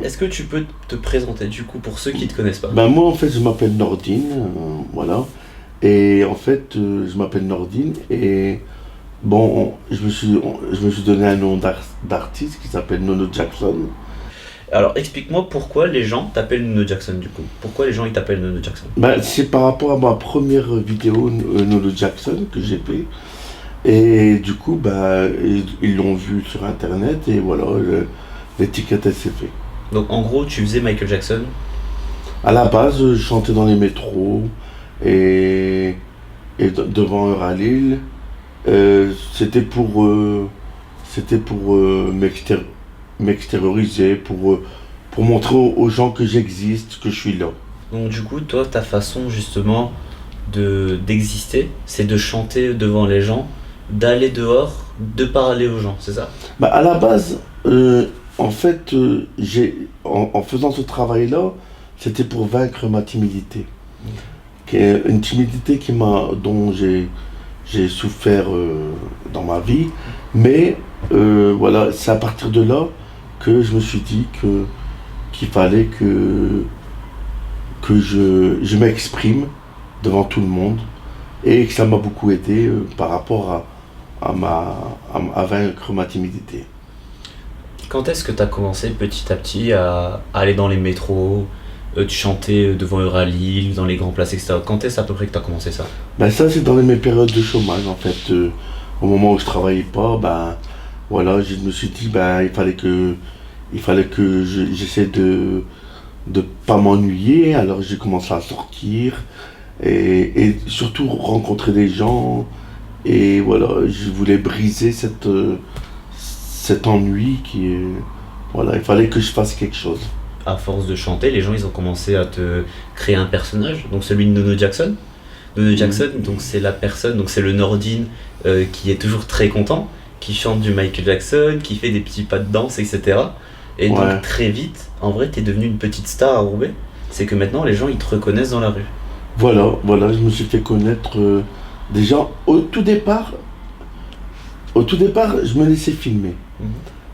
Est-ce que tu peux te présenter du coup pour ceux qui te connaissent pas? Ben moi en fait je m'appelle Nordine, voilà. Et en fait je m'appelle Nordine et bon je me suis donné un nom d'artiste qui s'appelle Nono Jackson. Alors explique-moi pourquoi les gens t'appellent Nono Jackson du coup. Pourquoi les gens ils t'appellent Nono Jackson? Ben, c'est par rapport à ma première vidéo Nono Jackson que j'ai fait. Et du coup ben, ils l'ont vu sur internet et voilà, l'étiquette elle s'est fait. Donc en gros tu faisais Michael Jackson. À la base, je chantais dans les métros et, devant Euralil. C'était pour m'extérioriser, pour montrer aux gens que j'existe, que je suis là. Donc du coup toi ta façon justement d'exister, c'est de chanter devant les gens, d'aller dehors, de parler aux gens, c'est ça? Bah, à la base, en fait, en faisant ce travail-là, c'était pour vaincre ma timidité. Une timidité dont j'ai souffert dans ma vie. Mais voilà, c'est à partir de là que je me suis dit qu'il fallait que je m'exprime devant tout le monde et que ça m'a beaucoup aidé par rapport à vaincre ma timidité. Quand est-ce que tu as commencé petit à petit à aller dans les métros, tu chantais devant Euralil, dans les grandes places, etc. Quand est-ce à peu près que tu as commencé ça? Ben ça c'est dans mes périodes de chômage en fait. Au moment où je travaillais pas, ben voilà, je me suis dit ben il fallait que j'essaie de pas m'ennuyer. Alors j'ai commencé à sortir et surtout rencontrer des gens. Et voilà, je voulais briser cet ennui qui est. Voilà, il fallait que je fasse quelque chose. À force de chanter, les gens ils ont commencé à te créer un personnage, donc celui de Nono Jackson. Nono Jackson, donc c'est la personne, donc c'est le Nordine qui est toujours très content, qui chante du Michael Jackson, qui fait des petits pas de danse, etc. Et donc Ouais. très vite, en vrai, t'es devenu une petite star à Roubaix. C'est que maintenant les gens ils te reconnaissent dans la rue. Voilà, je me suis fait connaître déjà au tout départ, je me laissais filmer. Mhm.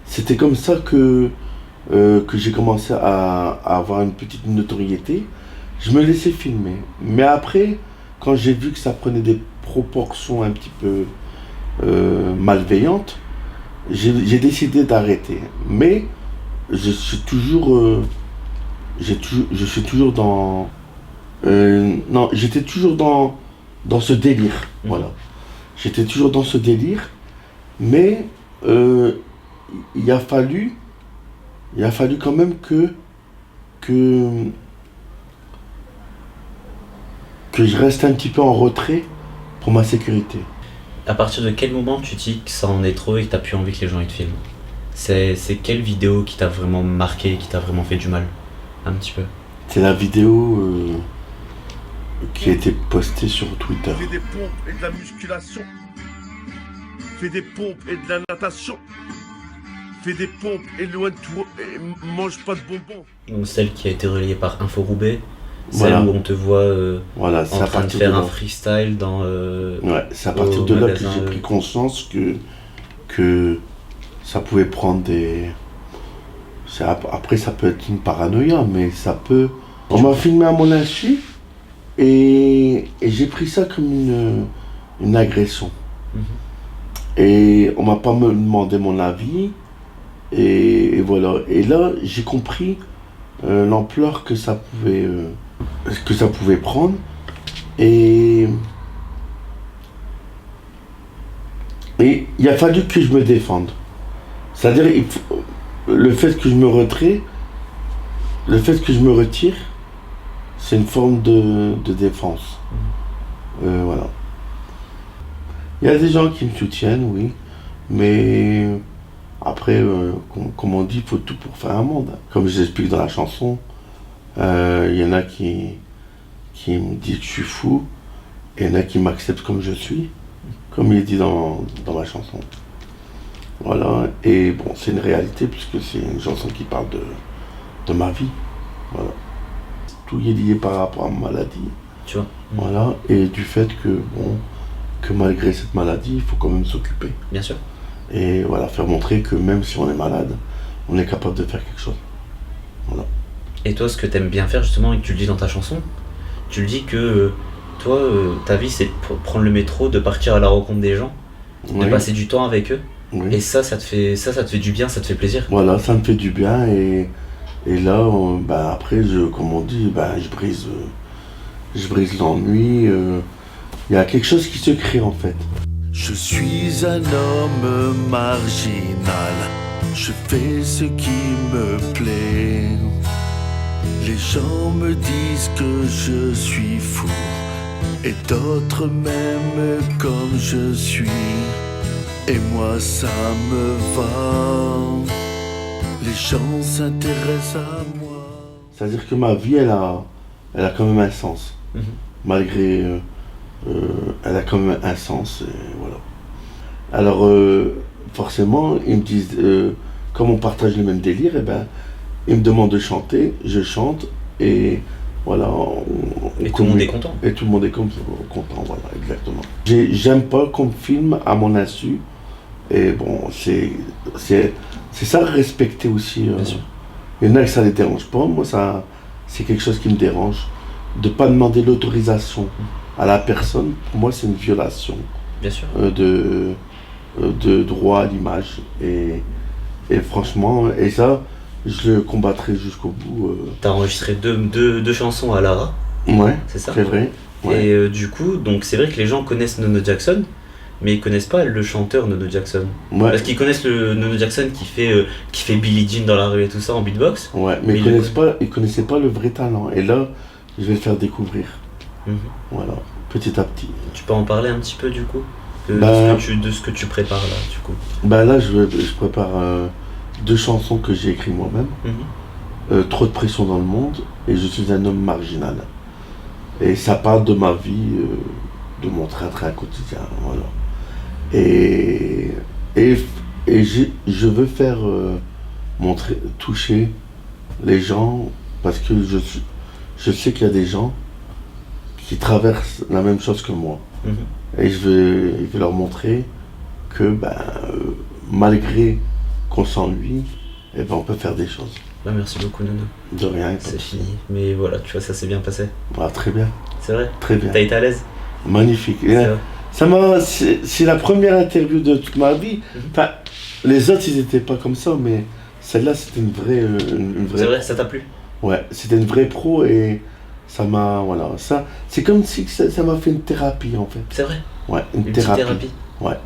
C'était comme ça que j'ai commencé à avoir une petite notoriété. Je me laissais filmer. Mais après, quand j'ai vu que ça prenait des proportions un petit peu malveillantes, j'ai décidé d'arrêter. Mais je suis toujours, je suis toujours dans, non, j'étais toujours dans ce délire. Voilà. J'étais toujours dans ce délire, mais il a fallu quand même que, que je reste un petit peu en retrait pour ma sécurité. À partir de quel moment tu te dis que ça en est trop et que t'as plus envie que les gens ils te filment? C'est quelle vidéo qui t'a vraiment marqué, qui t'a vraiment fait du mal? Un petit peu. C'est la vidéo qui a été postée sur Twitter. Fais des pompes et de la musculation. Fais des pompes et de la natation. Fais des pompes, éloigne-toi et mange pas de bonbons. Donc celle qui a été relayée par Info Roubaix, celle Voilà. où on te voit Voilà, en c'est à train de partir faire de un là. freestyle dans Ouais, c'est à partir au de là que magasin, j'ai pris conscience que ça pouvait prendre des. Après, ça peut être une paranoïa, mais ça peut. On m'a filmé à mon insu et j'ai pris ça comme une agression. Mhm. Et on m'a pas me demandé mon avis. Et voilà. Et là, j'ai compris l'ampleur que ça pouvait prendre. Et il a fallu que je me défende. C'est-à-dire, le fait que je me retire, c'est une forme de défense. Voilà. Il y a des gens qui me soutiennent, oui, mais après, comme on dit, il faut tout pour faire un monde. Comme je l'explique dans la chanson, il y en a qui me disent que je suis fou, et il y en a qui m'acceptent comme je suis, comme il est dit dans ma chanson. Voilà, et bon, c'est une réalité puisque c'est une chanson qui parle de ma vie. Voilà. Tout est lié par rapport à ma maladie. Tu vois. Voilà, et du fait que malgré cette maladie, il faut quand même s'occuper. Bien sûr. Et voilà, faire montrer que même si on est malade, on est capable de faire quelque chose. Et toi, ce que t'aimes bien faire justement, et que tu le dis dans ta chanson, tu le dis que toi, ta vie c'est de prendre le métro, de partir à la rencontre des gens, de Oui, passer du temps avec eux. oui. Et ça te fait du bien, ça te fait plaisir. Voilà, ça me fait du bien et là, bah, après, comme on dit, bah, je brise l'ennui. Il y a quelque chose qui se crée en fait. Je suis un homme marginal, je fais ce qui me plaît. Les gens me disent que je suis fou, et d'autres m'aiment comme je suis. Et moi ça me va, les gens s'intéressent à moi. C'est-à-dire que ma vie, elle a quand même un sens. Mhm. Malgré. Elle a quand même un sens. Et voilà. Alors, forcément, ils me disent. Comme on partage le même délire, et ben, ils me demandent de chanter, je chante, et voilà. Et tout le monde est content. Et tout le monde est content, voilà, exactement. J'aime pas qu'on me filme à mon insu. Et bon, c'est ça, respecter aussi. Bien sûr. Il y en a que ça les dérange pas. Moi, c'est quelque chose qui me dérange. De pas demander l'autorisation à la personne, pour moi, c'est une violation Bien sûr. de droit à l'image. Et franchement, et ça, je le combattrai jusqu'au bout. T'as enregistré deux chansons à Lara, Ouais, c'est ça? c'est vrai. Ouais. Et du coup, donc c'est vrai que les gens connaissent Nono Jackson, mais ils connaissent pas le chanteur Nono Jackson. Ouais, Parce qu'ils connaissent le Nono Jackson qui fait Billie Jean dans la rue et tout ça en beatbox. ouais, mais Mais ils connaissaient pas le vrai talent. Et là, je vais le faire découvrir. Mhm. Voilà, petit à petit. Tu peux en parler un petit peu du coup Bah- de ce que tu prépares là du coup. Bah là, je prépare 2 chansons que j'ai écrites moi-même. Trop de pression dans le monde et je suis un homme marginal. Et ça parle de ma vie, de mon train-train quotidien. Voilà. Et je veux faire toucher les gens parce que je sais qu'il y a des gens qui traversent la même chose que moi. Mhm. Et je vais leur montrer que malgré qu'on s'ennuie, eh ben, on peut faire des choses. Bah, merci beaucoup Nono. De rien. C'est fini. Mais voilà, tu vois, ça s'est bien passé. Ah, très bien, C'est vrai? très bien. T'as été à l'aise? Magnifique. C'est vrai. C'est la première interview de toute ma vie. Enfin, les autres, ils n'étaient pas comme ça, mais celle-là, c'était une vraie. C'est vrai, ça t'a plu? Ouais, c'était une vraie pro et ça m'a. Voilà, ça. C'est comme si ça m'a fait une thérapie en fait. C'est vrai? Ouais, une Une petite thérapie. thérapie? Ouais.